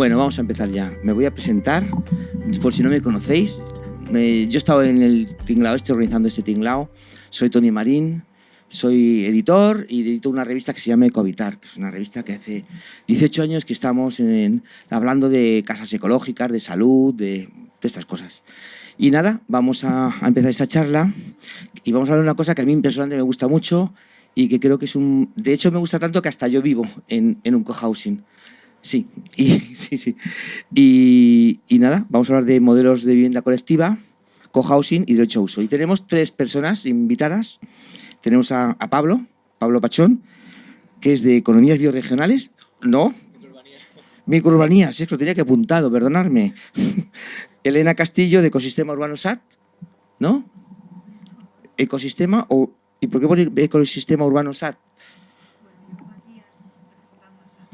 Bueno, vamos a empezar ya. Me voy a presentar, por si no me conocéis. Yo he estado en el tinglao, estoy organizando este tinglao. Soy Toni Marín, soy editor y edito una revista que se llama Ecohabitar, que es una revista que hace 18 años que estamos hablando de casas ecológicas, de salud, de estas cosas. Y nada, vamos a empezar esta charla y vamos a hablar de una cosa que a mí personalmente me gusta mucho y que creo que es un... De hecho, me gusta tanto que hasta yo vivo en un cohousing. Sí, sí. Y nada, vamos a hablar de modelos de vivienda colectiva, cohousing y derecho a uso. Y tenemos 3 personas invitadas. Tenemos a Pablo Pachón, que es de Economías Bioregionales. ¿No? Microurbanías, sí, lo tenía que apuntado, perdonadme. Elena Castillo, de Ecosistema Urbano SAT, ¿no? Ecosistema, ¿y por qué pone Ecosistema Urbano SAT?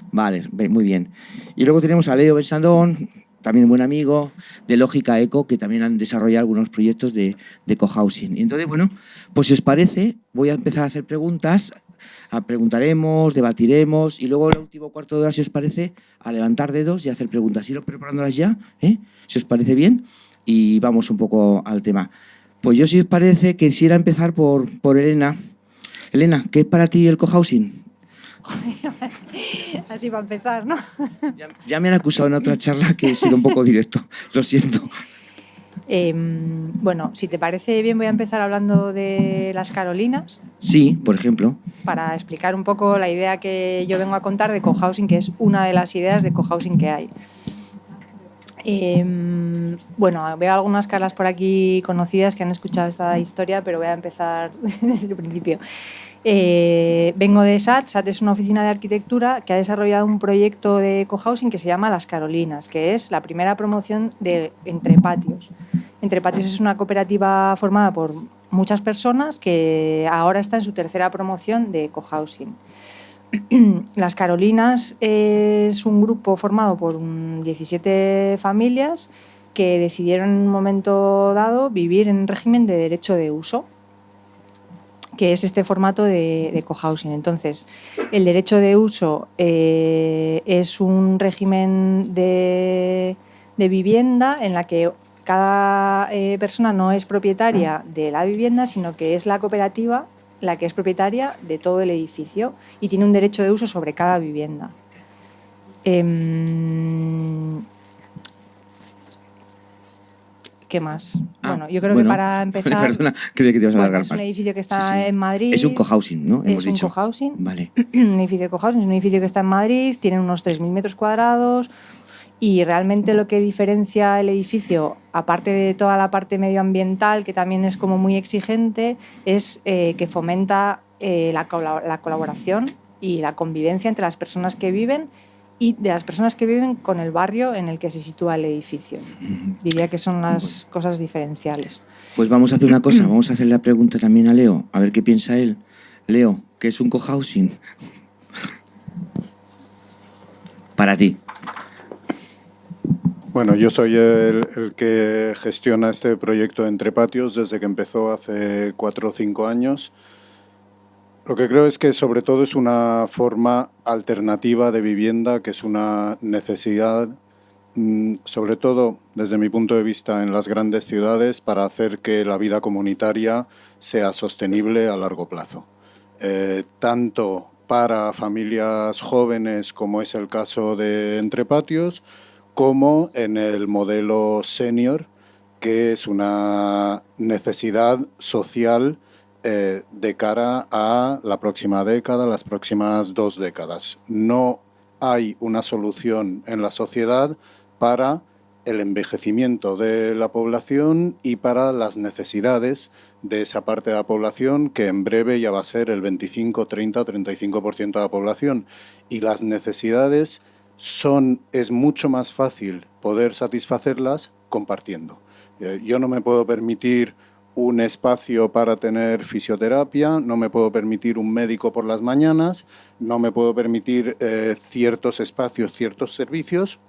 Vale, muy bien. Y luego tenemos a Leo Bensandón, también un buen amigo, de Lógica Eco, que también han desarrollado algunos proyectos de cohousing. Y entonces, bueno, pues si os parece, voy a empezar a hacer preguntas, preguntaremos, debatiremos, y luego el último cuarto de hora, si os parece, a levantar dedos y a hacer preguntas. Ir preparándolas ya, si os parece bien, y vamos un poco al tema. Pues yo, si os parece, quisiera empezar por Elena. Elena, ¿qué es para ti el cohousing? Así va a empezar, ¿no? Ya me han acusado en otra charla que he sido un poco directo, lo siento. Bueno, si te parece bien, voy a empezar hablando de las Carolinas. Sí, por ejemplo. Para explicar un poco la idea que yo vengo a contar de cohousing, que es una de las ideas de cohousing que hay. Bueno, veo algunas caras por aquí conocidas que han escuchado esta historia, pero voy a empezar desde el principio. Vengo de SAT. SAT es una oficina de arquitectura que ha desarrollado un proyecto de cohousing que se llama Las Carolinas, que es la primera promoción de Entre Patios. Entre Patios es una cooperativa formada por muchas personas que ahora está en su tercera promoción de cohousing. Las Carolinas es un grupo formado por 17 familias que decidieron en un momento dado vivir en régimen de derecho de uso, que es este formato de cohousing. Entonces, el derecho de uso es un régimen de vivienda en la que cada persona no es propietaria de la vivienda, sino que es la cooperativa la que es propietaria de todo el edificio y tiene un derecho de uso sobre cada vivienda. ¿Qué más? Bueno, yo creo que para empezar... Perdona, creía que te ibas a alargar más. Es un edificio que está en Madrid. Es un cohousing, ¿no? Hemos dicho. Un cohousing. Vale. Un edificio de cohousing, es un edificio que está en Madrid, tiene unos 3.000 metros cuadrados y realmente lo que diferencia el edificio, aparte de toda la parte medioambiental, que también es como muy exigente, es que fomenta la colaboración y la convivencia entre las personas que viven y de las personas que viven con el barrio en el que se sitúa el edificio. Diría que son las cosas diferenciales. Pues vamos a hacer una cosa, vamos a hacer la pregunta también a Leo, a ver qué piensa él. Leo, ¿qué es un cohousing? Para ti. Bueno, yo soy el que gestiona este proyecto de Entre Patios desde que empezó hace 4 o 5 años. Lo que creo es que sobre todo es una forma alternativa de vivienda, que es una necesidad, sobre todo desde mi punto de vista en las grandes ciudades, para hacer que la vida comunitaria sea sostenible a largo plazo. Tanto para familias jóvenes, como es el caso de Entre Patios, como en el modelo senior, que es una necesidad social de cara a la próxima década, las próximas 2 décadas. No hay una solución en la sociedad para el envejecimiento de la población y para las necesidades de esa parte de la población, que en breve ya va a ser el 25, 30 o 35% de la población. Y las necesidades es mucho más fácil poder satisfacerlas compartiendo. Yo no me puedo permitir un espacio para tener fisioterapia, no me puedo permitir un médico por las mañanas, no me puedo permitir ciertos espacios, ciertos servicios,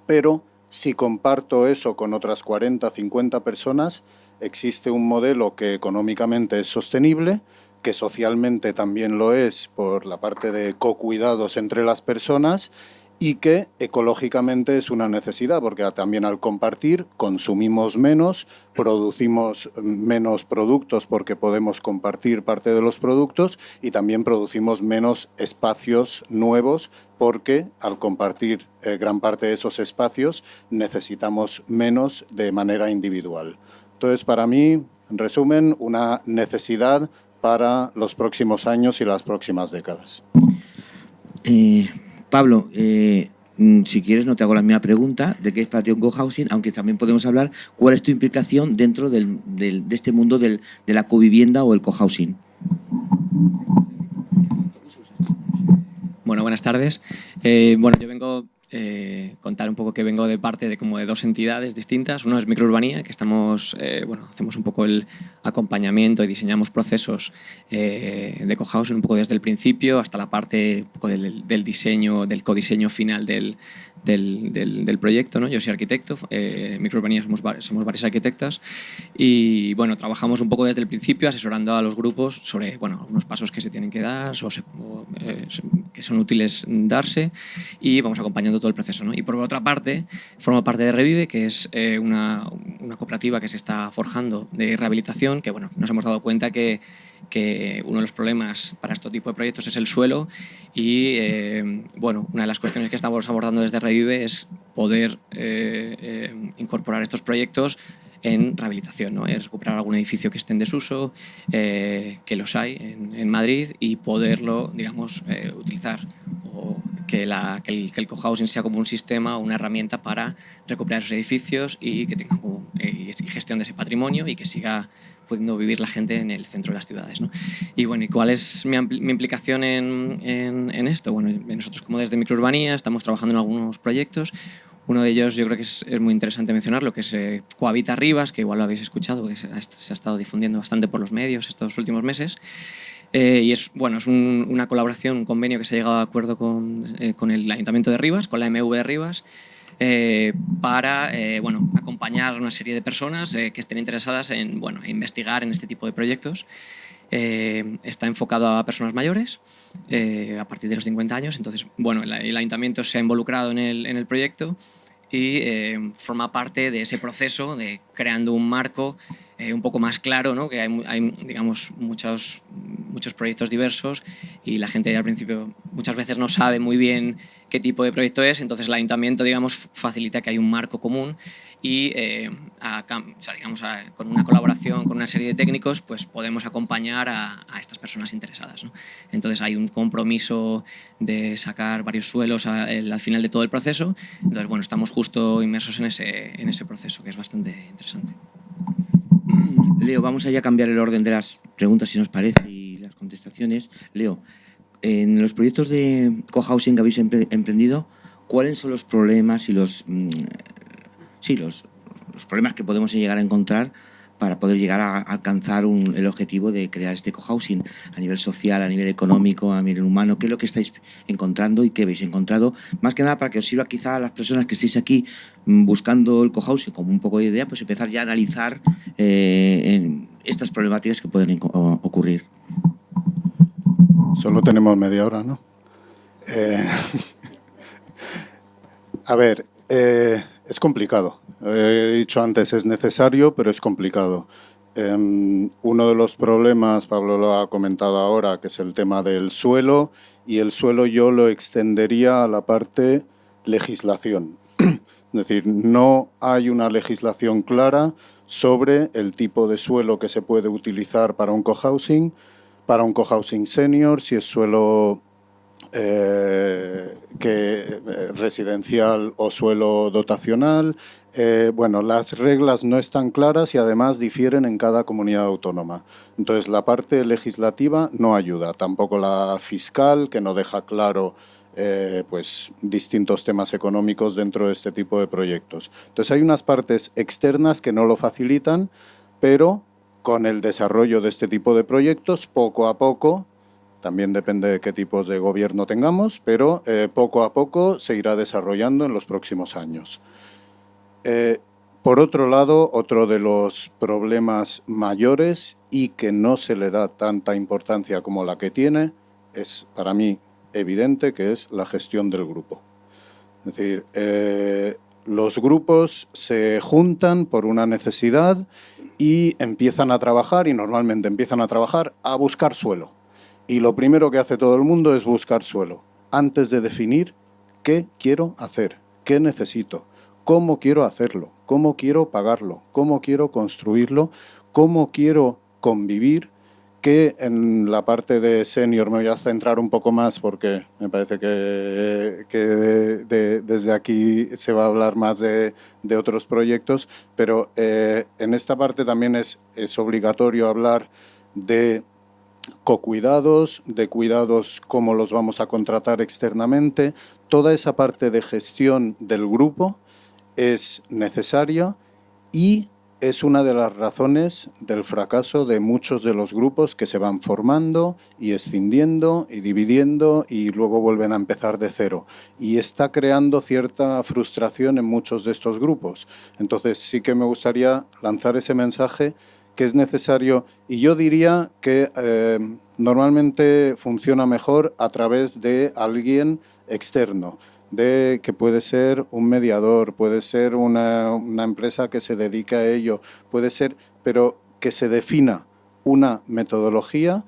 pero si comparto eso con otras 40, 50 personas, existe un modelo que económicamente es sostenible, que socialmente también lo es por la parte de cocuidados entre las personas y que ecológicamente es una necesidad, porque también al compartir consumimos menos, producimos menos productos porque podemos compartir parte de los productos y también producimos menos espacios nuevos porque al compartir gran parte de esos espacios necesitamos menos de manera individual. Entonces, para mí, en resumen, una necesidad para los próximos años y las próximas décadas. Pablo, si quieres no te hago la misma pregunta de qué es para ti un cohousing, aunque también podemos hablar cuál es tu implicación dentro de este mundo de la covivienda o el cohousing. Bueno, buenas tardes. Bueno, yo vengo contar un poco que vengo de parte de como de dos entidades distintas. Uno es Microurbanía, que estamos, bueno, hacemos un poco el acompañamiento y diseñamos procesos de cohousing un poco desde el principio hasta la parte un poco del diseño, del codiseño final del proyecto, ¿no? Yo soy arquitecto, Microurbanía somos varias arquitectas y bueno, trabajamos un poco desde el principio asesorando a los grupos sobre, bueno, algunos pasos que se tienen que dar que son útiles darse y vamos acompañando todo el proceso, ¿no? Y por otra parte, formo parte de Revive, que es una cooperativa que se está forjando de rehabilitación, que bueno, nos hemos dado cuenta que uno de los problemas para este tipo de proyectos es el suelo y bueno, una de las cuestiones que estamos abordando desde Revive es poder incorporar estos proyectos en rehabilitación, ¿no? Es recuperar algún edificio que esté en desuso, que los hay en Madrid, y poderlo, digamos, utilizar, o que el cohousing sea como un sistema o una herramienta para recuperar esos edificios y que tengan y gestión de ese patrimonio y que siga pudiendo vivir la gente en el centro de las ciudades, ¿no? Y bueno, ¿y cuál es mi implicación en esto? Bueno, nosotros como desde Microurbanía estamos trabajando en algunos proyectos. Uno de ellos yo creo que es muy interesante mencionarlo, que es Cohabita Rivas, que igual lo habéis escuchado, que se ha estado difundiendo bastante por los medios estos últimos meses. Y es, bueno, es una colaboración, un convenio que se ha llegado a acuerdo con el Ayuntamiento de Rivas, con la MV de Rivas, para bueno, acompañar a una serie de personas que estén interesadas en bueno, investigar en este tipo de proyectos. Está enfocado a personas mayores a partir de los 50 años. Entonces, bueno, el ayuntamiento se ha involucrado en el proyecto y forma parte de ese proceso de creando un marco un poco más claro, ¿no? Que hay digamos, muchos proyectos diversos y la gente al principio muchas veces no sabe muy bien qué tipo de proyecto es, entonces el ayuntamiento, digamos, facilita que hay un marco común y digamos, con una colaboración con una serie de técnicos pues podemos acompañar a estas personas interesadas, ¿no? Entonces hay un compromiso de sacar varios suelos al final de todo el proceso. Entonces, bueno, estamos justo inmersos en ese proceso, que es bastante interesante. Leo, vamos a ya cambiar el orden de las preguntas, si nos parece, y las contestaciones. Leo, en los proyectos de cohousing que habéis emprendido, ¿cuáles son los problemas y los problemas que podemos llegar a encontrar para poder llegar a alcanzar el objetivo de crear este cohousing a nivel social, a nivel económico, a nivel humano? ¿Qué es lo que estáis encontrando y qué habéis encontrado? Más que nada para que os sirva quizá a las personas que estéis aquí buscando el cohousing como un poco de idea, pues empezar ya a analizar estas problemáticas que pueden ocurrir. Solo tenemos media hora, ¿no? A ver, es complicado. He dicho antes, es necesario, pero es complicado. Uno de los problemas, Pablo lo ha comentado ahora, que es el tema del suelo, y el suelo yo lo extendería a la parte legislación. Es decir, no hay una legislación clara sobre el tipo de suelo que se puede utilizar para un cohousing senior, si es suelo residencial o suelo dotacional. Bueno, las reglas no están claras y además difieren en cada comunidad autónoma. Entonces, la parte legislativa no ayuda, tampoco la fiscal, que no deja claro pues distintos temas económicos dentro de este tipo de proyectos. Entonces, hay unas partes externas que no lo facilitan, pero con el desarrollo de este tipo de proyectos, poco a poco, también depende de qué tipos de gobierno tengamos, pero poco a poco se irá desarrollando en los próximos años. Por otro lado, otro de los problemas mayores y que no se le da tanta importancia como la que tiene, es para mí evidente, que es la gestión del grupo. Es decir, los grupos se juntan por una necesidad y empiezan a trabajar, y normalmente empiezan a trabajar a buscar suelo. Y lo primero que hace todo el mundo es buscar suelo, antes de definir qué quiero hacer, qué necesito, cómo quiero hacerlo, cómo quiero pagarlo, cómo quiero construirlo, cómo quiero convivir, que en la parte de senior me voy a centrar un poco más porque me parece que desde aquí se va a hablar más de otros proyectos, pero en esta parte también es obligatorio hablar de cocuidados, de cuidados, cómo los vamos a contratar externamente. Toda esa parte de gestión del grupo es necesaria y es una de las razones del fracaso de muchos de los grupos que se van formando y escindiendo y dividiendo y luego vuelven a empezar de cero. Y está creando cierta frustración en muchos de estos grupos. Entonces sí que me gustaría lanzar ese mensaje que es necesario, y yo diría que normalmente funciona mejor a través de alguien externo, que puede ser un mediador, puede ser una empresa que se dedique a ello, puede ser, pero que se defina una metodología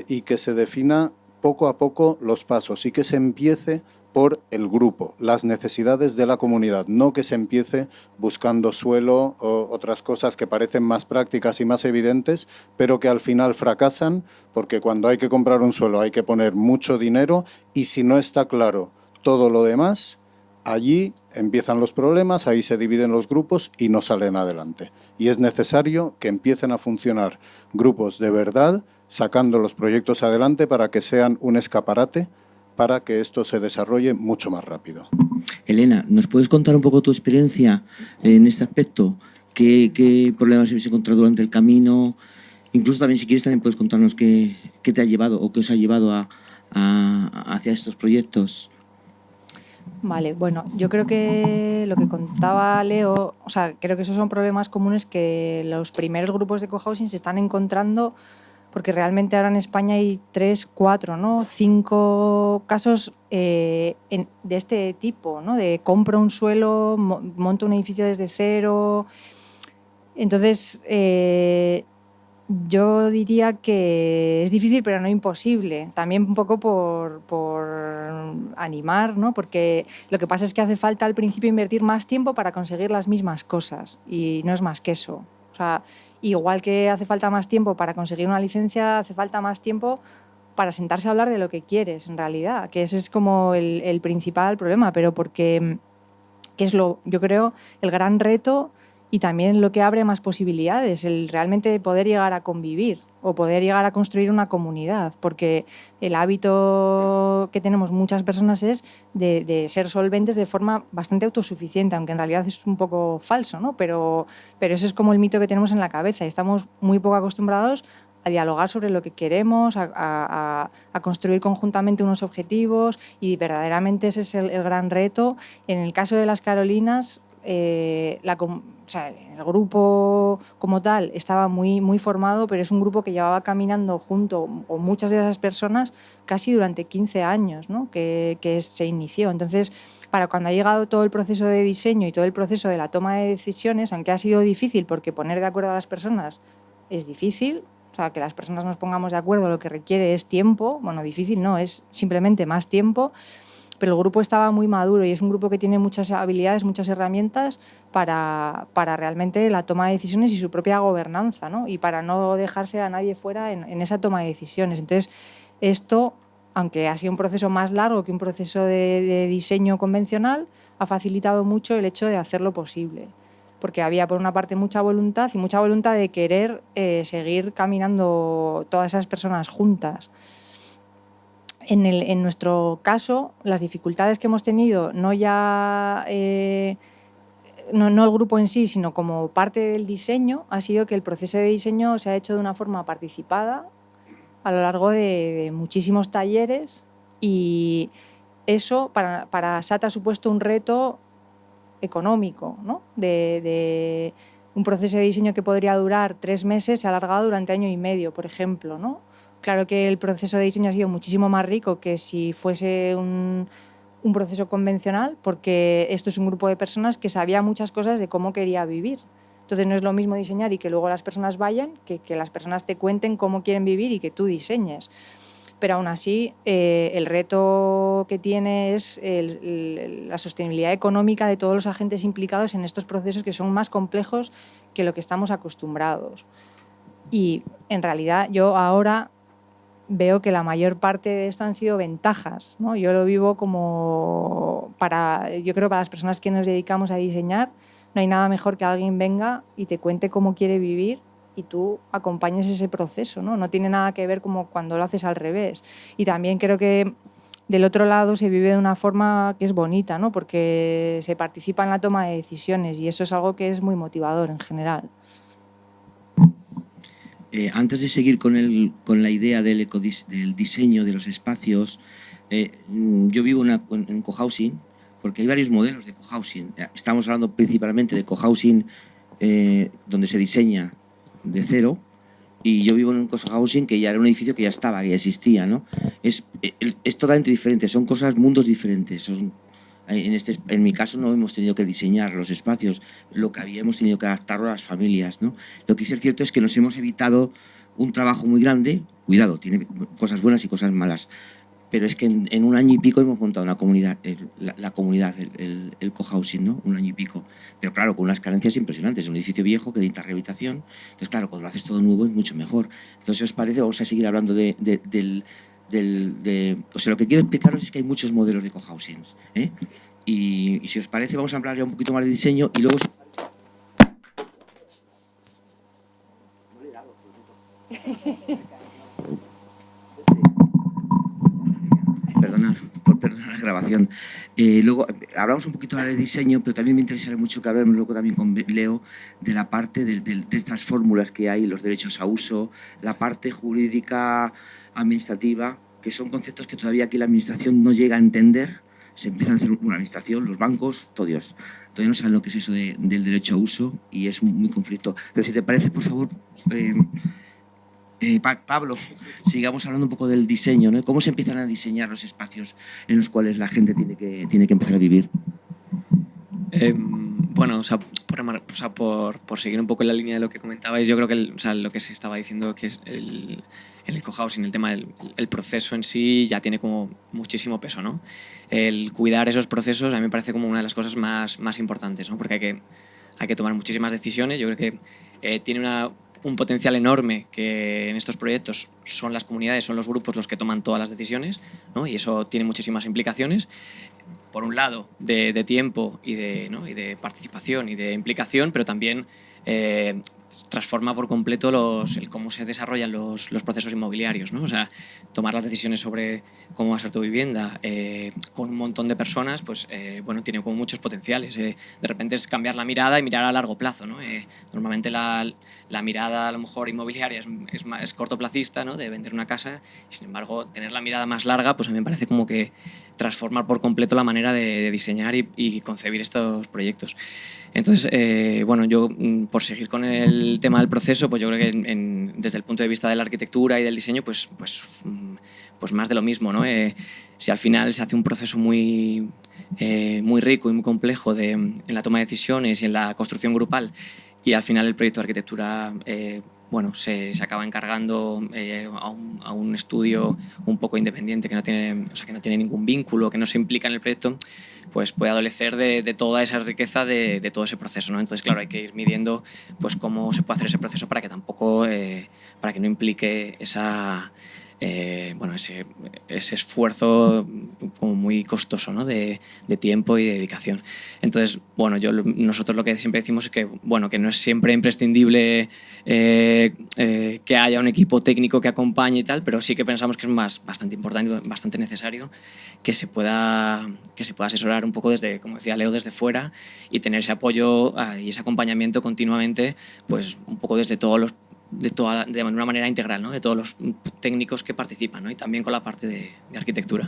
y que se defina poco a poco los pasos y que se empiece por el grupo, las necesidades de la comunidad, no que se empiece buscando suelo o otras cosas que parecen más prácticas y más evidentes, pero que al final fracasan porque cuando hay que comprar un suelo hay que poner mucho dinero y si no está claro todo lo demás, allí empiezan los problemas, ahí se dividen los grupos y no salen adelante. Y es necesario que empiecen a funcionar grupos de verdad, sacando los proyectos adelante para que sean un escaparate para que esto se desarrolle mucho más rápido. Elena, ¿nos puedes contar un poco tu experiencia en este aspecto? ¿Qué problemas habéis encontrado durante el camino? Incluso también, si quieres, también puedes contarnos qué te ha llevado o qué os ha llevado hacia estos proyectos. Vale, bueno, yo creo que lo que contaba Leo, o sea, creo que esos son problemas comunes que los primeros grupos de cohousing se están encontrando, porque realmente ahora en España hay 3, 4, ¿no? 5 casos de este tipo, ¿no? De compro un suelo, monto un edificio desde cero. Entonces, yo diría que es difícil, pero no imposible. También un poco por animar, ¿no? Porque lo que pasa es que hace falta al principio invertir más tiempo para conseguir las mismas cosas y no es más que eso. O sea, igual que hace falta más tiempo para conseguir una licencia, hace falta más tiempo para sentarse a hablar de lo que quieres, en realidad, que ese es como el principal problema, pero porque que es yo creo, el gran reto y también lo que abre más posibilidades, el realmente poder llegar a convivir o poder llegar a construir una comunidad, porque el hábito que tenemos muchas personas es de ser solventes de forma bastante autosuficiente, aunque en realidad es un poco falso, ¿no? Pero ese es como el mito que tenemos en la cabeza y estamos muy poco acostumbrados a dialogar sobre lo que queremos, a construir conjuntamente unos objetivos y verdaderamente ese es el gran reto. En el caso de las Carolinas, el grupo como tal estaba muy, muy formado, pero es un grupo que llevaba caminando junto, o muchas de esas personas, casi durante 15 años, ¿no? que se inició. Entonces, para cuando ha llegado todo el proceso de diseño y todo el proceso de la toma de decisiones, aunque ha sido difícil porque poner de acuerdo a las personas es difícil, o sea, que las personas nos pongamos de acuerdo lo que requiere es tiempo, bueno, difícil no, es simplemente más tiempo, pero el grupo estaba muy maduro y es un grupo que tiene muchas habilidades, muchas herramientas para realmente la toma de decisiones y su propia gobernanza, ¿no? Y para no dejarse a nadie fuera en esa toma de decisiones. Entonces, esto, aunque ha sido un proceso más largo que un proceso de diseño convencional, ha facilitado mucho el hecho de hacerlo posible. Porque había, por una parte, mucha voluntad y mucha voluntad de querer seguir caminando todas esas personas juntas. En nuestro caso, las dificultades que hemos tenido, no ya no el grupo en sí, sino como parte del diseño, ha sido que el proceso de diseño se ha hecho de una forma participada a lo largo de muchísimos talleres y eso para SAT ha supuesto un reto económico, ¿no? De un proceso de diseño que podría durar 3 meses se ha alargado durante 1 año y medio, por ejemplo, ¿no? Claro que el proceso de diseño ha sido muchísimo más rico que si fuese un un proceso convencional, porque esto es un grupo de personas que sabía muchas cosas de cómo quería vivir. Entonces no es lo mismo diseñar y que luego las personas vayan, que las personas te cuenten cómo quieren vivir y que tú diseñes. Pero aún así, el reto que tiene es la sostenibilidad económica de todos los agentes implicados en estos procesos, que son más complejos que lo que estamos acostumbrados. Y en realidad yo ahora veo que la mayor parte de esto han sido ventajas, ¿no? Yo lo vivo como yo creo que para las personas que nos dedicamos a diseñar no hay nada mejor que alguien venga y te cuente cómo quiere vivir y tú acompañes ese proceso, ¿no? No tiene nada que ver como cuando lo haces al revés. Y también creo que del otro lado se vive de una forma que es bonita, ¿no? Porque se participa en la toma de decisiones y eso es algo que es muy motivador en general. Antes de seguir con la idea del diseño de los espacios, yo vivo en cohousing, porque hay varios modelos de cohousing. Estamos hablando principalmente de cohousing donde se diseña de cero, y yo vivo en un cohousing que ya era un edificio que ya estaba, que ya existía, ¿no? Es totalmente diferente, son mundos diferentes. En mi caso no hemos tenido que diseñar los espacios, lo que habíamos tenido que adaptarlo a las familias, ¿no? Lo que sí es cierto es que nos hemos evitado un trabajo muy grande. Cuidado, tiene cosas buenas y cosas malas, pero es que en un año y pico hemos montado una comunidad, la comunidad, el cohousing, ¿no? Un año y pico. Pero claro, con unas carencias impresionantes. Es un edificio viejo que necesita rehabilitación. Entonces, claro, cuando lo haces todo nuevo es mucho mejor. Entonces, si os parece, vamos a seguir hablando o sea, lo que quiero explicaros es que hay muchos modelos de cohousings, ¿eh? Y si os parece, vamos a hablar ya un poquito más de diseño y luego... Perdonad la grabación. Luego hablamos un poquito de diseño, pero también me interesaría mucho que hablemos luego también con Leo de la parte de estas fórmulas que hay, los derechos a uso, la parte jurídica administrativa, que son conceptos que todavía aquí la administración no llega a entender. Se empiezan a hacer una administración, los bancos, todo Dios. Todavía no saben lo que es eso del derecho a uso y es muy conflicto. Pero si te parece, por favor... Pablo, sigamos hablando un poco del diseño, ¿no? ¿Cómo se empiezan a diseñar los espacios en los cuales la gente tiene que empezar a vivir? Bueno, por seguir un poco en la línea de lo que comentabais, yo creo que lo que se estaba diciendo que es en el cohousing, el tema del proceso en sí ya tiene como muchísimo peso, ¿no? El cuidar esos procesos a mí me parece como una de las cosas más importantes, ¿no? Porque hay que tomar muchísimas decisiones. Yo creo que tiene un potencial enorme que en estos proyectos son las comunidades, son los grupos los que toman todas las decisiones, ¿no? Y eso tiene muchísimas implicaciones. Por un lado, de tiempo y de participación y de implicación, pero también transforma por completo el cómo se desarrollan los procesos inmobiliarios, ¿no? O sea, tomar las decisiones sobre cómo va a ser tu vivienda con un montón de personas, pues bueno, tiene como muchos potenciales. De repente es cambiar la mirada y mirar a largo plazo, ¿no? Normalmente la mirada a lo mejor inmobiliaria es cortoplacista, ¿no? De vender una casa, y sin embargo tener la mirada más larga, pues a mí me parece como que transformar por completo la manera de diseñar y concebir estos proyectos. Entonces, bueno, yo por seguir con el tema del proceso, pues yo creo que desde el punto de vista de la arquitectura y del diseño, pues más de lo mismo, ¿no? Si al final se hace un proceso muy rico y muy complejo en la toma de decisiones y en la construcción grupal, y al final el proyecto de arquitectura bueno, se acaba encargando a un estudio un poco independiente que no tiene ningún vínculo, que no se implica en el proyecto, pues puede adolecer de toda esa riqueza de todo ese proceso, ¿no? Entonces, claro, hay que ir midiendo pues cómo se puede hacer ese proceso para que para que no implique bueno, ese esfuerzo como muy costoso, ¿no? de tiempo y de dedicación. Entonces, bueno, nosotros lo que siempre decimos es que, bueno, que no es siempre imprescindible que haya un equipo técnico que acompañe y tal, pero sí que pensamos que es bastante importante, bastante necesario que se pueda asesorar un poco desde, como decía Leo, desde fuera, y tener ese apoyo y ese acompañamiento continuamente, pues un poco desde de una manera integral, ¿no? De todos los técnicos que participan, ¿no? Y también con la parte de arquitectura.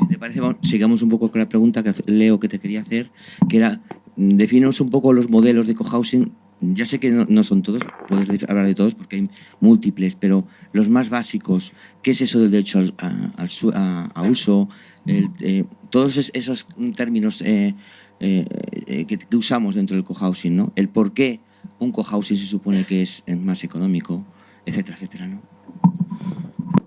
Si te parece, sigamos un poco con la pregunta que Leo que te quería hacer, que era, defínenos un poco los modelos de cohousing ya sé que no son todos, puedes hablar de todos porque hay múltiples, pero los más básicos, ¿qué es eso del derecho a uso? Todos esos términos que usamos dentro del cohousing, ¿no? El por qué un cohousing se supone que es más económico, etcétera, etcétera, ¿no?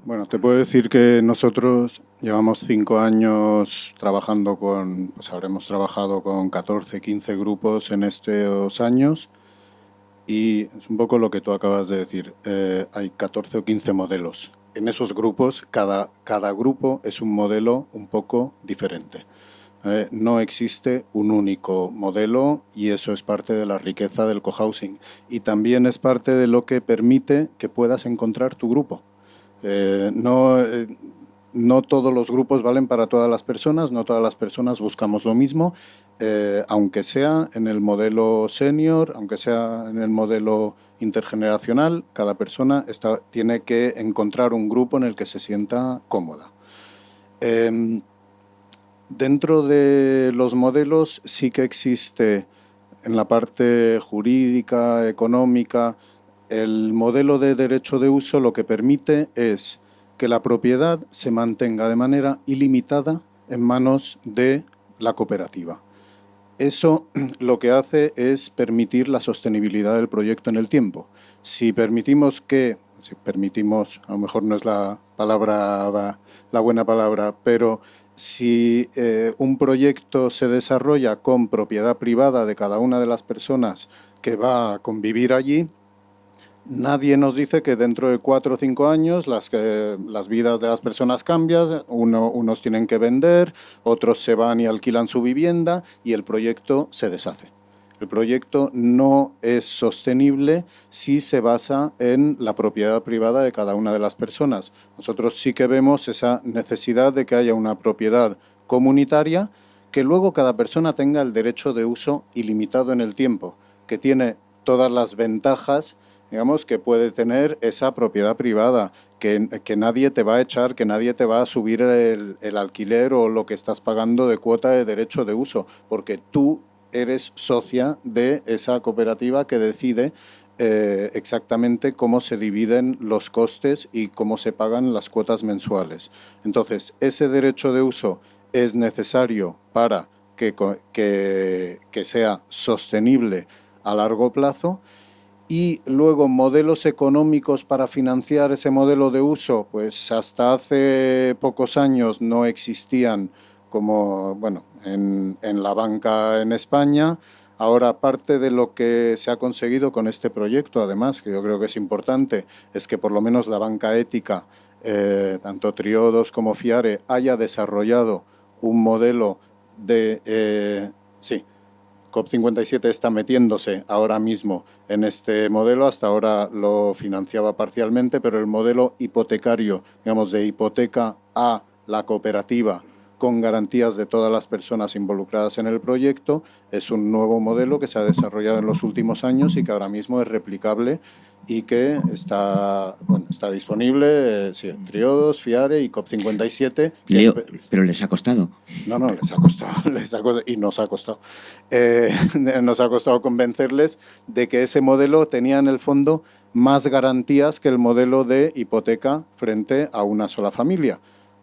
Bueno, te puedo decir que nosotros llevamos 5 años trabajando pues habremos trabajado con 14, 15 grupos en estos años y es un poco lo que tú acabas de decir. Hay 14 o 15 modelos. En esos grupos, cada grupo es un modelo un poco diferente. No existe un único modelo y eso es parte de la riqueza del cohousing y también es parte de lo que permite que puedas encontrar tu grupo. No todos los grupos valen para todas las personas, no todas las personas buscamos lo mismo, aunque sea en el modelo senior, aunque sea en el modelo intergeneracional, cada persona tiene que encontrar un grupo en el que se sienta cómoda. Dentro de los modelos sí que existe en la parte jurídica, económica, el modelo de derecho de uso lo que permite es que la propiedad se mantenga de manera ilimitada en manos de la cooperativa. Eso lo que hace es permitir la sostenibilidad del proyecto en el tiempo. Si permitimos, a lo mejor no es la buena palabra, pero si un proyecto se desarrolla con propiedad privada de cada una de las personas que va a convivir allí, nadie nos dice que dentro de 4 o 5 años las vidas de las personas cambian, unos tienen que vender, otros se van y alquilan su vivienda y el proyecto se deshace. El proyecto no es sostenible si se basa en la propiedad privada de cada una de las personas. Nosotros sí que vemos esa necesidad de que haya una propiedad comunitaria que luego cada persona tenga el derecho de uso ilimitado en el tiempo, que tiene todas las ventajas, digamos, que puede tener esa propiedad privada, que nadie te va a echar, que nadie te va a subir el alquiler o lo que estás pagando de cuota de derecho de uso, porque tú eres socia de esa cooperativa que decide exactamente cómo se dividen los costes y cómo se pagan las cuotas mensuales. Entonces, ese derecho de uso es necesario para que sea sostenible a largo plazo. Y luego modelos económicos para financiar ese modelo de uso, pues hasta hace pocos años no existían como, bueno, en la banca en España. Ahora, parte de lo que se ha conseguido con este proyecto, además, que yo creo que es importante, es que por lo menos la banca ética, tanto Triodos como Fiare, haya desarrollado un modelo de... COP57 está metiéndose ahora mismo en este modelo, hasta ahora lo financiaba parcialmente, pero el modelo hipotecario, digamos, de hipoteca a la cooperativa con garantías de todas las personas involucradas en el proyecto, es un nuevo modelo que se ha desarrollado en los últimos años y que ahora mismo es replicable y que está disponible en Triodos, Fiare y COP57. Leo, pero les ha costado. No, les ha costado y nos ha costado. Nos ha costado convencerles de que ese modelo tenía en el fondo más garantías que el modelo de hipoteca frente a una sola familia.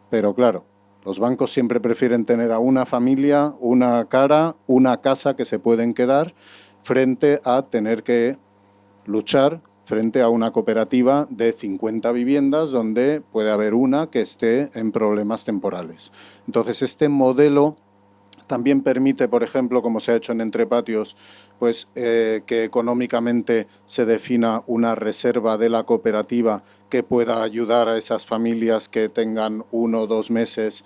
Pero claro, los bancos siempre prefieren tener a una familia, una casa que se pueden quedar frente a tener que luchar frente a una cooperativa de 50 viviendas donde puede haber una que esté en problemas temporales. Entonces, este modelo también permite, por ejemplo, como se ha hecho en Entrepatios, pues que económicamente se defina una reserva de la cooperativa que pueda ayudar a esas familias que tengan 1 o 2 meses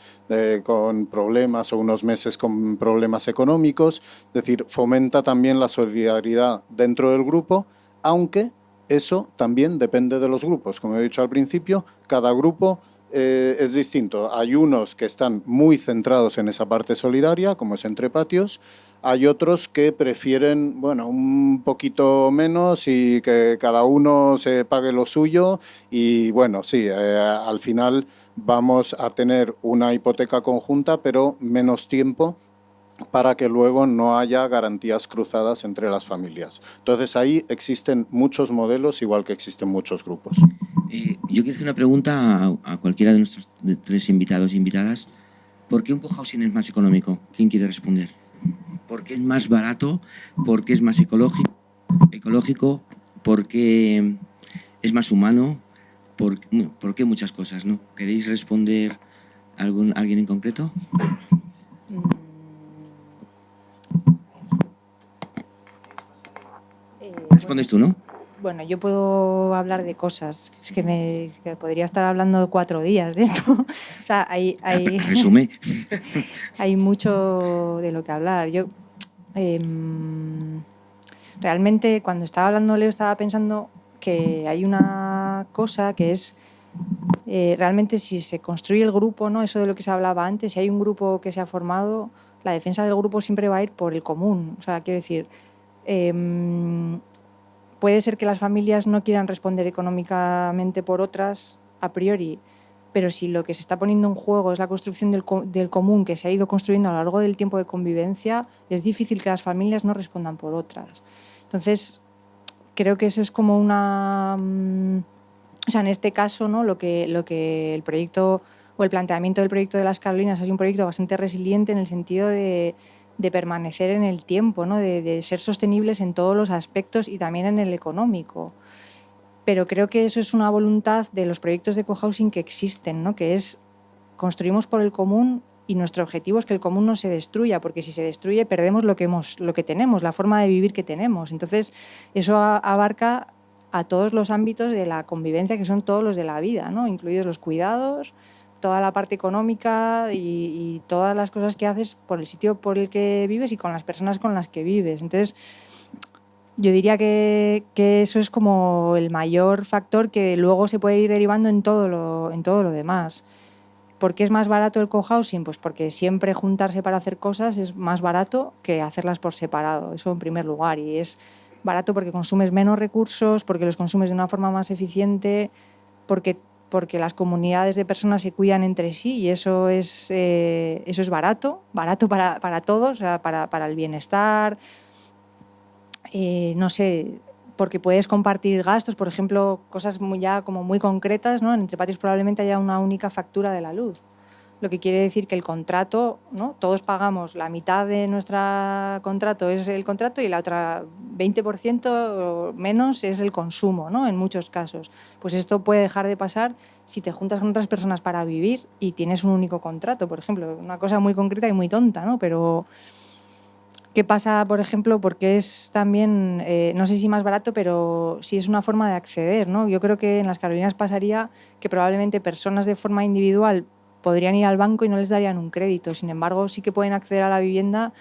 con problemas o unos meses con problemas económicos. Es decir, fomenta también la solidaridad dentro del grupo, aunque eso también depende de los grupos. Como he dicho al principio, cada grupo es distinto. Hay unos que están muy centrados en esa parte solidaria, como es Entrepatios. Hay otros que prefieren, bueno, un poquito menos y que cada uno se pague lo suyo. Y bueno, sí, al final vamos a tener una hipoteca conjunta, pero menos tiempo, para que luego no haya garantías cruzadas entre las familias. Entonces ahí existen muchos modelos, igual que existen muchos grupos. Yo quiero hacer una pregunta a cualquiera de nuestros tres invitados e invitadas. ¿Por qué un cohousing es más económico? ¿Quién quiere responder? ¿Por qué es más barato? ¿Por qué es más ecológico? ¿Por qué es más humano? ¿Por qué muchas cosas, no? ¿Queréis responder a alguien en concreto? Respondes tú, ¿no? Bueno, yo puedo hablar de cosas. Es que podría estar hablando 4 días de esto. O sea, Resume. hay mucho de lo que hablar. Yo realmente cuando estaba hablando Leo estaba pensando que hay una cosa que es realmente si se construye el grupo, ¿no? Eso de lo que se hablaba antes, si hay un grupo que se ha formado, la defensa del grupo siempre va a ir por el común. O sea, quiero decir, puede ser que las familias no quieran responder económicamente por otras a priori, pero si lo que se está poniendo en juego es la construcción del común que se ha ido construyendo a lo largo del tiempo de convivencia, es difícil que las familias no respondan por otras. Entonces, creo que eso es como una... O sea, en este caso, ¿no? Lo que el proyecto o el planteamiento del proyecto de las Carolinas es un proyecto bastante resiliente en el sentido de permanecer en el tiempo, ¿no? De ser sostenibles en todos los aspectos y también en el económico. Pero creo que eso es una voluntad de los proyectos de cohousing que existen, ¿no? Que es construimos por el común y nuestro objetivo es que el común no se destruya, porque si se destruye perdemos lo que tenemos, la forma de vivir que tenemos. Entonces, eso abarca a todos los ámbitos de la convivencia, que son todos los de la vida, ¿no? Incluidos los cuidados, toda la parte económica y todas las cosas que haces por el sitio por el que vives y con las personas con las que vives. Entonces, yo diría que eso es como el mayor factor que luego se puede ir derivando en todo lo demás. ¿Por qué es más barato el cohousing? Pues porque siempre juntarse para hacer cosas es más barato que hacerlas por separado, eso en primer lugar. Y es barato porque consumes menos recursos, porque los consumes de una forma más eficiente, porque las comunidades de personas se cuidan entre sí y eso es barato para todos, o sea, para el bienestar. No sé, porque puedes compartir gastos, por ejemplo, cosas muy concretas, ¿no? En Entre Patios probablemente haya una única factura de la luz, lo que quiere decir que el contrato, ¿no? Todos pagamos la mitad de nuestro contrato es el contrato y la otra 20% o menos es el consumo, ¿no? En muchos casos. Pues esto puede dejar de pasar si te juntas con otras personas para vivir y tienes un único contrato, por ejemplo, una cosa muy concreta y muy tonta, ¿no? Pero ¿qué pasa, por ejemplo? Porque es también, no sé si más barato, pero sí es una forma de acceder, ¿no? Yo creo que en las Carolinas pasaría que probablemente personas de forma individual podrían ir al banco y no les darían un crédito. Sin embargo, sí que pueden acceder a la vivienda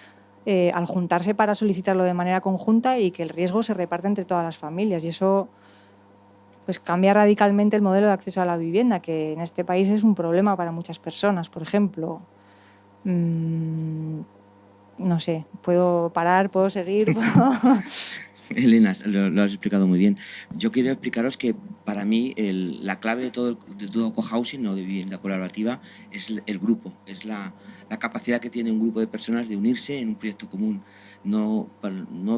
al juntarse para solicitarlo de manera conjunta y que el riesgo se reparte entre todas las familias. Y eso pues cambia radicalmente el modelo de acceso a la vivienda, que en este país es un problema para muchas personas, por ejemplo. No sé, puedo parar, puedo seguir. Elena, lo has explicado muy bien. Yo quiero explicaros que para mí la clave de todo cohousing o de vivienda colaborativa es el grupo, es la capacidad que tiene un grupo de personas de unirse en un proyecto común. No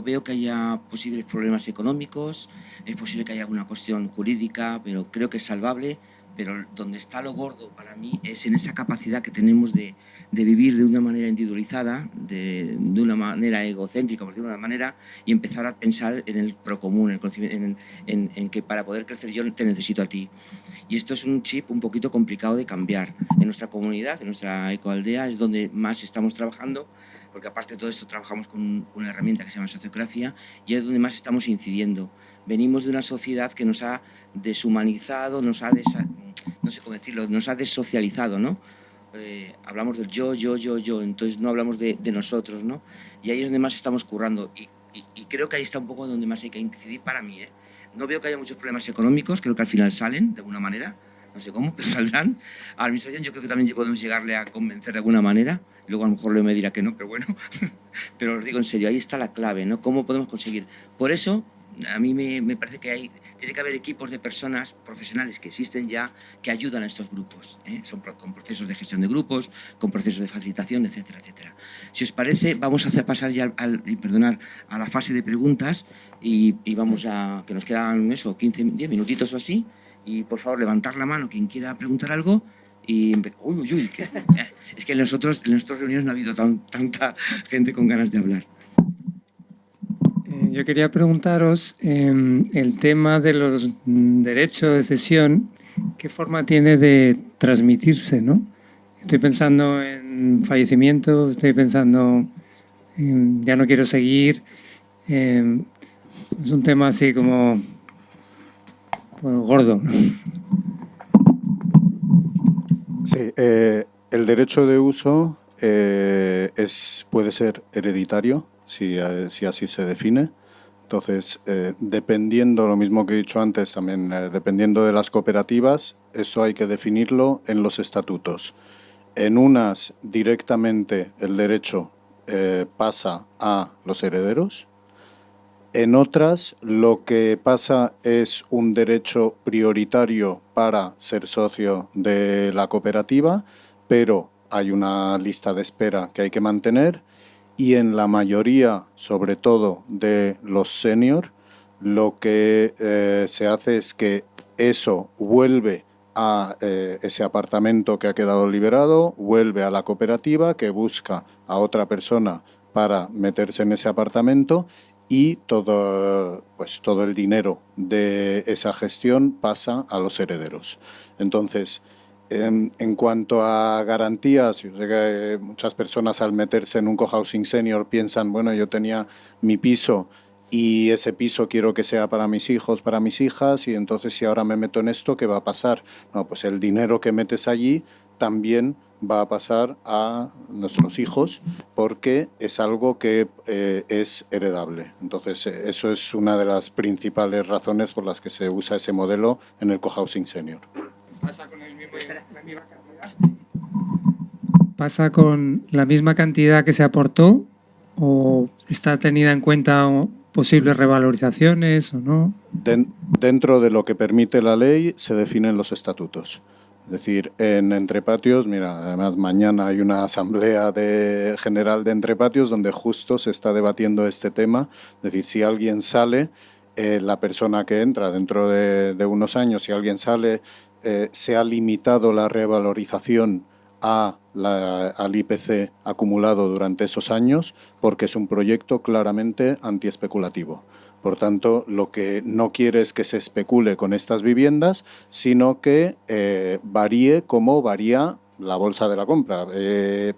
veo que haya posibles problemas económicos, es posible que haya alguna cuestión jurídica, pero creo que es salvable. Pero donde está lo gordo para mí es en esa capacidad que tenemos de vivir de una manera individualizada, de una manera egocéntrica, por decirlo de una manera, y empezar a pensar en el procomún, en que para poder crecer yo te necesito a ti. Y esto es un chip un poquito complicado de cambiar. En nuestra comunidad, en nuestra ecoaldea, es donde más estamos trabajando, porque aparte de todo esto trabajamos con una herramienta que se llama sociocracia y es donde más estamos incidiendo. Venimos de una sociedad que nos ha deshumanizado, no sé cómo decirlo, nos ha desocializado, ¿no? Hablamos del yo, entonces no hablamos de nosotros, ¿no? Y ahí es donde más estamos currando y creo que ahí está un poco donde más hay que incidir para mí, ¿eh? No veo que haya muchos problemas económicos, creo que al final salen de alguna manera, no sé cómo, pero saldrán. A la administración yo creo que también podemos llegarle a convencer de alguna manera, luego a lo mejor Leo me dirá que no, pero bueno, pero os digo en serio, ahí está la clave, ¿no? ¿Cómo podemos conseguir? Por eso a mí me parece que tiene que haber equipos de personas profesionales que existen ya que ayudan a estos grupos, ¿eh? Con procesos de gestión de grupos, con procesos de facilitación, etcétera, etcétera. Si os parece, vamos a pasar ya a la fase de preguntas y vamos a, que nos quedan 10 minutitos o así, y por favor levantar la mano quien quiera preguntar algo. Y es que en nuestras reuniones no ha habido tanta gente con ganas de hablar. Yo quería preguntaros el tema de los derechos de cesión, ¿qué forma tiene de transmitirse, ¿no? Estoy pensando en fallecimiento, estoy pensando en ya no quiero seguir. Es un tema así como gordo. Sí, el derecho de uso puede ser hereditario, si así se define. Entonces, dependiendo, lo mismo que he dicho antes, también dependiendo de las cooperativas, eso hay que definirlo en los estatutos. En unas, directamente, el derecho pasa a los herederos. En otras, lo que pasa es un derecho prioritario para ser socio de la cooperativa, pero hay una lista de espera que hay que mantener. Y en la mayoría, sobre todo de los senior, lo que se hace es que eso vuelve a ese apartamento que ha quedado liberado, vuelve a la cooperativa que busca a otra persona para meterse en ese apartamento y todo el dinero de esa gestión pasa a los herederos. Entonces, en cuanto a garantías, yo sé que muchas personas al meterse en un cohousing senior piensan, bueno, yo tenía mi piso y ese piso quiero que sea para mis hijos, para mis hijas, y entonces si ahora me meto en esto, ¿qué va a pasar? No, pues el dinero que metes allí también va a pasar a nuestros hijos porque es algo que es heredable. Entonces, eso es una de las principales razones por las que se usa ese modelo en el cohousing senior. ¿Pasa con la misma cantidad? ¿Pasa con la misma cantidad que se aportó o está tenida en cuenta posibles revalorizaciones o no? Dentro de lo que permite la ley se definen los estatutos. Es decir, en Entrepatios, mira, además mañana hay una asamblea general de Entrepatios donde justo se está debatiendo este tema. Es decir, si alguien sale, la persona que entra dentro de unos años, si alguien sale, se ha limitado la revalorización al IPC acumulado durante esos años porque es un proyecto claramente antiespeculativo. Por tanto, lo que no quiere es que se especule con estas viviendas, sino que varíe como varía la bolsa de la compra,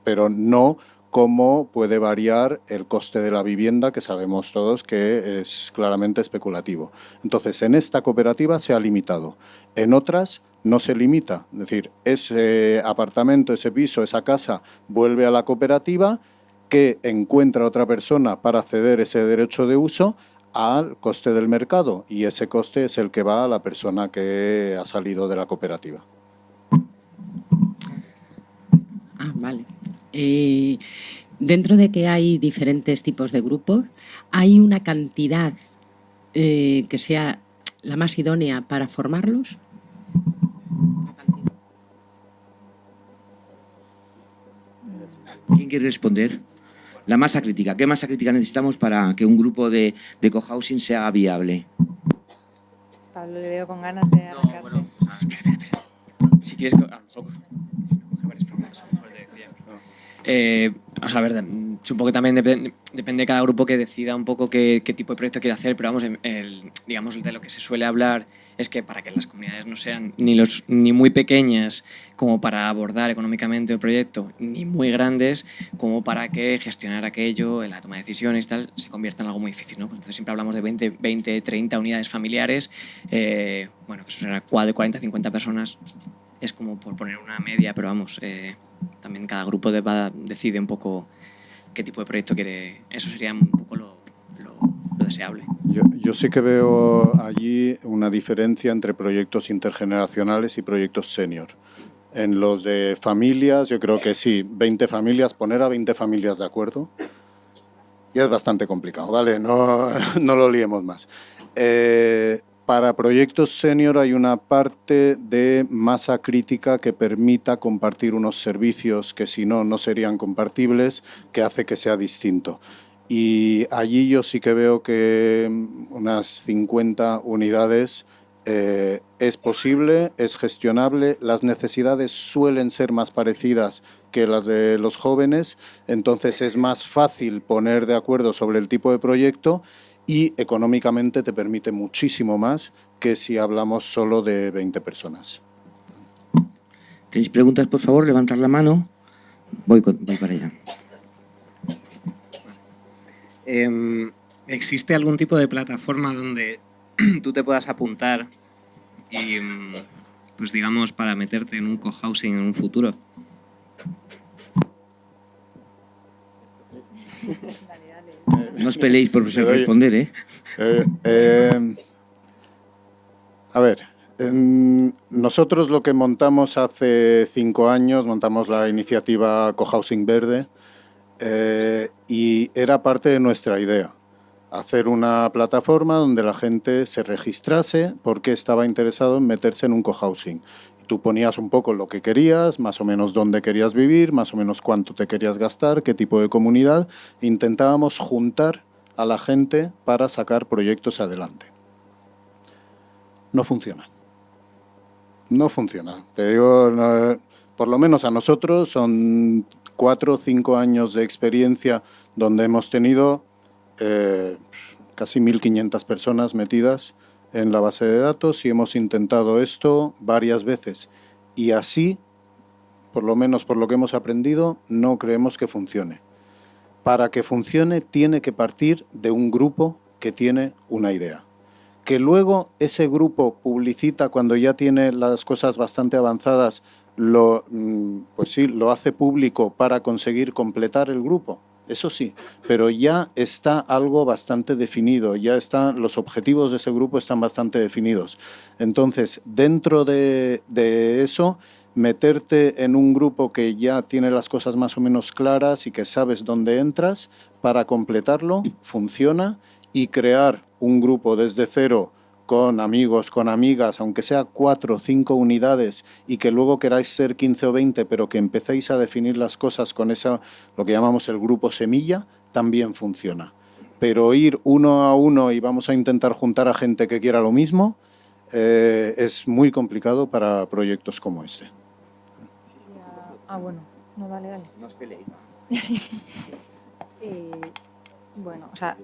pero no cómo puede variar el coste de la vivienda, que sabemos todos que es claramente especulativo. Entonces, en esta cooperativa se ha limitado. En otras no se limita. Es decir, ese apartamento, ese piso, esa casa vuelve a la cooperativa que encuentra otra persona para ceder ese derecho de uso al coste del mercado y ese coste es el que va a la persona que ha salido de la cooperativa. Vale. Dentro de que hay diferentes tipos de grupos, ¿hay una cantidad que sea la más idónea para formarlos? ¿Quién quiere responder? La masa crítica. ¿Qué masa crítica necesitamos para que un grupo de cohousing sea viable? Pablo, le veo con ganas de arrancarse. No, bueno, espera. Si quieres, a lo mejor varias preguntas, a lo mejor te decía. A ver, supongo que también depende de cada grupo que decida un poco qué tipo de proyecto quiere hacer, pero vamos, digamos, de lo que se suele hablar es que para que las comunidades no sean ni muy pequeñas como para abordar económicamente el proyecto, ni muy grandes como para que gestionar aquello, la toma de decisiones y tal, se convierta en algo muy difícil, ¿no? Pues entonces siempre hablamos de 20, 30 unidades familiares, bueno, que eso será 40, 50 personas, es como por poner una media, pero vamos, también cada grupo decide un poco qué tipo de proyecto quiere. Eso sería un poco lo deseable. Yo sí que veo allí una diferencia entre proyectos intergeneracionales y proyectos senior. En los de familias, yo creo que sí, 20 familias, poner a 20 familias de acuerdo ya es bastante complicado, ¿vale? No lo liemos más. Para proyectos senior hay una parte de masa crítica que permita compartir unos servicios que si no, no serían compartibles, que hace que sea distinto. Y allí yo sí que veo que unas 50 unidades es posible, es gestionable, las necesidades suelen ser más parecidas que las de los jóvenes, entonces es más fácil poner de acuerdo sobre el tipo de proyecto y económicamente te permite muchísimo más que si hablamos solo de 20 personas. ¿Tenéis preguntas, por favor? Levantar la mano. Voy para allá. ¿Existe algún tipo de plataforma donde tú te puedas apuntar y, pues digamos, para meterte en un cohousing en un futuro? No os peleéis por responder, ¿eh? A ver, nosotros lo que montamos hace 5 años, montamos la iniciativa Cohousing Verde y era parte de nuestra idea. Hacer una plataforma donde la gente se registrase porque estaba interesado en meterse en un cohousing. Tú ponías un poco lo que querías, más o menos dónde querías vivir, más o menos cuánto te querías gastar, qué tipo de comunidad. Intentábamos juntar a la gente para sacar proyectos adelante. No funciona. No funciona. Te digo, por lo menos a nosotros son 4 o 5 años de experiencia donde hemos tenido casi 1.500 personas metidas en la base de datos y hemos intentado esto varias veces. Y así, por lo menos por lo que hemos aprendido, no creemos que funcione. Para que funcione tiene que partir de un grupo que tiene una idea. Que luego ese grupo publicita cuando ya tiene las cosas bastante avanzadas, pues sí, lo hace público para conseguir completar el grupo. Eso sí, pero ya está algo bastante definido, ya están los objetivos de ese grupo están bastante definidos. Entonces, dentro de eso, meterte en un grupo que ya tiene las cosas más o menos claras y que sabes dónde entras para completarlo, funciona, y crear un grupo desde cero con amigos, con amigas, aunque sea 4 o 5 unidades y que luego queráis ser 15 o 20, pero que empecéis a definir las cosas con esa, lo que llamamos el grupo semilla, también funciona. Pero ir uno a uno y vamos a intentar juntar a gente que quiera lo mismo, es muy complicado para proyectos como este. Bueno, no, dale. No os peleéis. Bueno, o sea,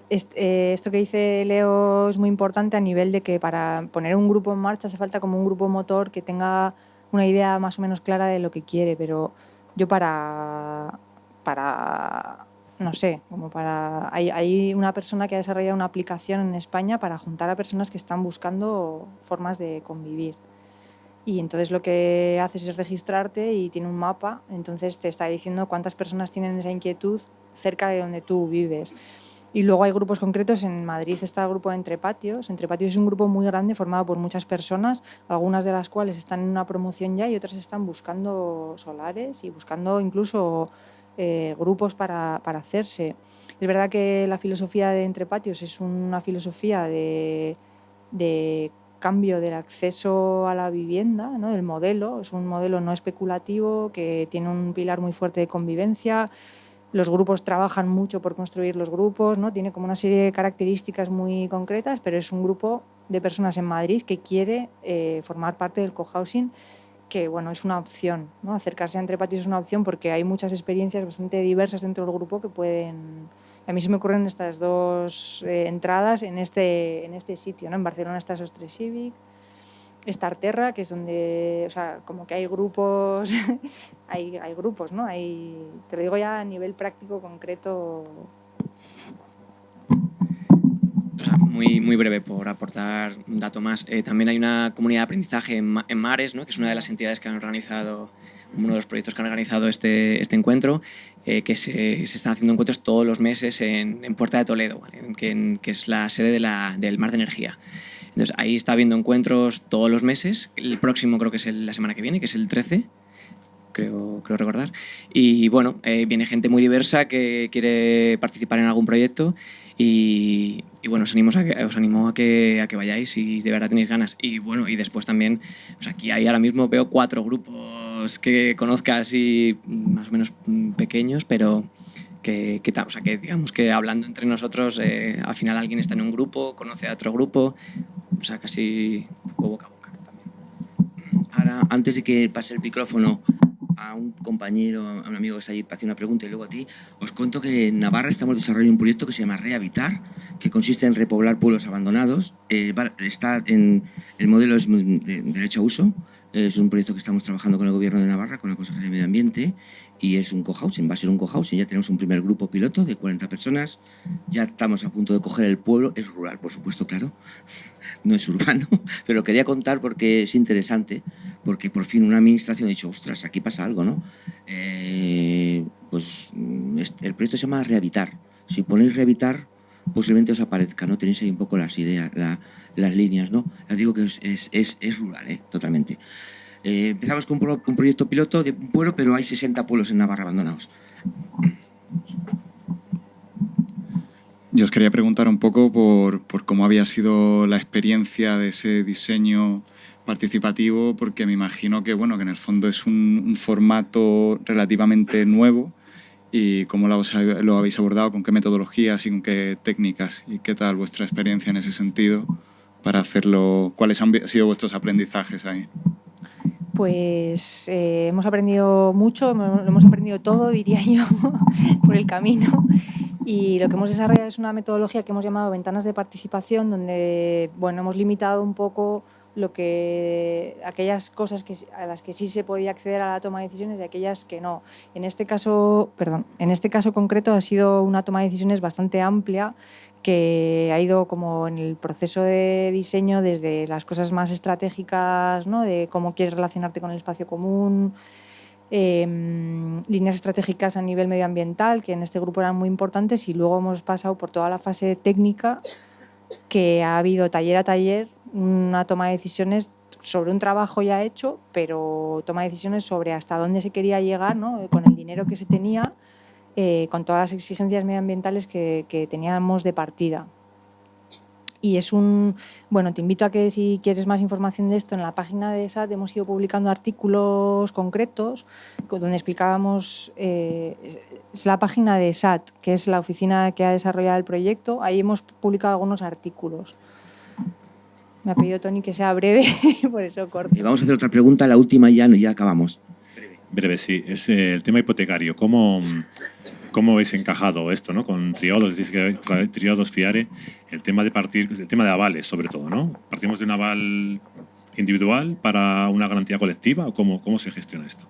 esto que dice Leo es muy importante a nivel de que para poner un grupo en marcha hace falta como un grupo motor que tenga una idea más o menos clara de lo que quiere, pero yo para no sé, como para... Hay una persona que ha desarrollado una aplicación en España para juntar a personas que están buscando formas de convivir. Y entonces lo que haces es registrarte y tiene un mapa, entonces te está diciendo cuántas personas tienen esa inquietud cerca de donde tú vives. Y luego hay grupos concretos. En Madrid está el grupo de Entre Patios. Entre Patios es un grupo muy grande formado por muchas personas, algunas de las cuales están en una promoción ya y otras están buscando solares y buscando incluso grupos para hacerse. Es verdad que la filosofía de Entre Patios es una filosofía de cambio del acceso a la vivienda, ¿no? Del modelo. Es un modelo no especulativo que tiene un pilar muy fuerte de convivencia. Los grupos trabajan mucho por construir los grupos, ¿no? Tiene como una serie de características muy concretas, pero es un grupo de personas en Madrid que quiere formar parte del cohousing, que bueno, es una opción, ¿no? Acercarse a Entre Patios es una opción porque hay muchas experiencias bastante diversas dentro del grupo que pueden... A mí se me ocurren estas dos entradas en este sitio, ¿no? En Barcelona está Sostre Civic, Starterra, que es donde, o sea, como que hay grupos, hay grupos, ¿no? Te lo digo ya a nivel práctico, concreto. O sea, muy breve por aportar un dato más. También hay una comunidad de aprendizaje en Mares, ¿no? Que es una de las entidades que han organizado, uno de los proyectos que han organizado este encuentro, que se están haciendo encuentros todos los meses en Puerta de Toledo, ¿vale? que es la sede del Mar de Energía. Entonces, ahí está habiendo encuentros todos los meses. El próximo creo que es la semana que viene, que es el 13, creo recordar. Y bueno, viene gente muy diversa que quiere participar en algún proyecto y bueno, os animo a que vayáis si de verdad tenéis ganas. Y bueno, y después también, pues aquí hay ahora mismo veo 4 grupos que conozca así más o menos pequeños, pero que digamos que hablando entre nosotros, al final alguien está en un grupo, conoce a otro grupo, o sea, casi boca a boca también. Ahora, antes de que pase el micrófono a un compañero, a un amigo que está allí para hacer una pregunta y luego a ti, os cuento que en Navarra estamos desarrollando un proyecto que se llama Rehabitar, que consiste en repoblar pueblos abandonados. Está en el modelo es de derecho a uso. Es un proyecto que estamos trabajando con el Gobierno de Navarra, con la Consejería de Medio Ambiente, y es un cohousing, va a ser un cohousing. Ya tenemos un primer grupo piloto de 40 personas, ya estamos a punto de coger el pueblo. Es rural, por supuesto, claro, no es urbano, pero lo quería contar porque es interesante, porque por fin una administración ha dicho, ostras, aquí pasa algo, ¿no? Pues el proyecto se llama Rehabitar. Si ponéis Rehabitar, posiblemente os aparezca, ¿no? Tenéis ahí un poco las ideas, las líneas, ¿no? Ya digo que es rural, totalmente. Empezamos con un proyecto piloto de un pueblo, pero hay 60 pueblos en Navarra abandonados. Yo os quería preguntar un poco por cómo había sido la experiencia de ese diseño participativo, porque me imagino que, bueno, que en el fondo es un formato relativamente nuevo, y cómo lo habéis abordado, con qué metodologías y con qué técnicas, y qué tal vuestra experiencia en ese sentido para hacerlo, cuáles han sido vuestros aprendizajes ahí. Pues hemos aprendido mucho, lo hemos aprendido todo, diría yo, por el camino. Y lo que hemos desarrollado es una metodología que hemos llamado ventanas de participación, donde bueno, hemos limitado un poco aquellas cosas a las que sí se podía acceder a la toma de decisiones y aquellas que no. En este caso concreto ha sido una toma de decisiones bastante amplia, que ha ido como en el proceso de diseño desde las cosas más estratégicas, ¿no? De cómo quieres relacionarte con el espacio común, líneas estratégicas a nivel medioambiental, que en este grupo eran muy importantes, y luego hemos pasado por toda la fase técnica, que ha habido taller a taller, una toma de decisiones sobre un trabajo ya hecho, pero toma de decisiones sobre hasta dónde se quería llegar, ¿no? Con el dinero que se tenía, con todas las exigencias medioambientales que teníamos de partida. Y bueno, te invito a que, si quieres más información de esto, en la página de SAT hemos ido publicando artículos concretos donde explicábamos, es la página de SAT, que es la oficina que ha desarrollado el proyecto. Ahí hemos publicado algunos artículos. Me ha pedido Tony que sea breve, por eso corto. Y vamos a hacer otra pregunta, la última, y ya acabamos. Breve, sí. Es el tema hipotecario. ¿Cómo habéis encajado esto, ¿no? Con Triodos, dice que Triodos Fiare, el tema de avales, sobre todo, ¿no? ¿Partimos de un aval individual para una garantía colectiva, o cómo se gestiona esto?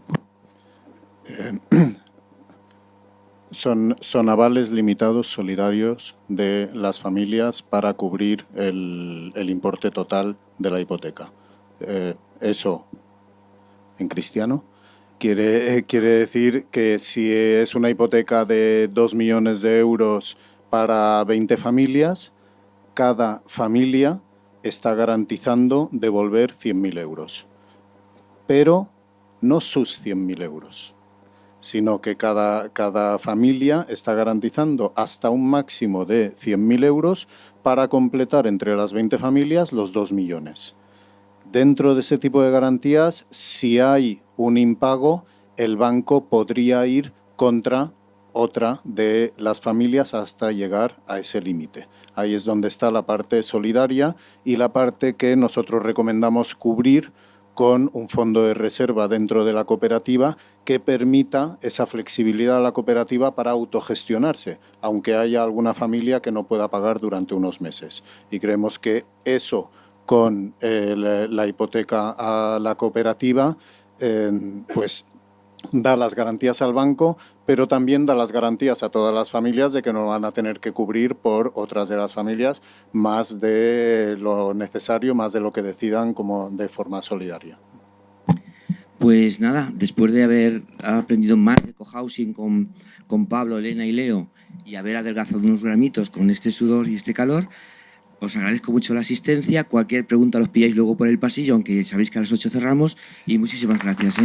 Son avales limitados solidarios de las familias para cubrir el importe total de la hipoteca. Eso, en cristiano, quiere decir que si es una hipoteca de 2 millones de euros para 20 familias, cada familia está garantizando devolver 100.000 euros. Pero no sus 100.000 euros, sino que cada familia está garantizando hasta un máximo de 100.000 euros para completar entre las 20 familias los 2 millones. Dentro de ese tipo de garantías, si hay un impago, el banco podría ir contra otra de las familias hasta llegar a ese límite. Ahí es donde está la parte solidaria y la parte que nosotros recomendamos cubrir con un fondo de reserva dentro de la cooperativa que permita esa flexibilidad a la cooperativa para autogestionarse, aunque haya alguna familia que no pueda pagar durante unos meses. Y creemos que eso, con la hipoteca a la cooperativa, pues da las garantías al banco, pero también da las garantías a todas las familias de que no van a tener que cubrir por otras de las familias más de lo necesario, más de lo que decidan como de forma solidaria. Pues nada, después de haber aprendido más de cohousing con Pablo, Elena y Leo, y haber adelgazado unos gramitos con este sudor y este calor, os agradezco mucho la asistencia. Cualquier pregunta los pilláis luego por el pasillo, aunque sabéis que a las 8 cerramos, y muchísimas gracias.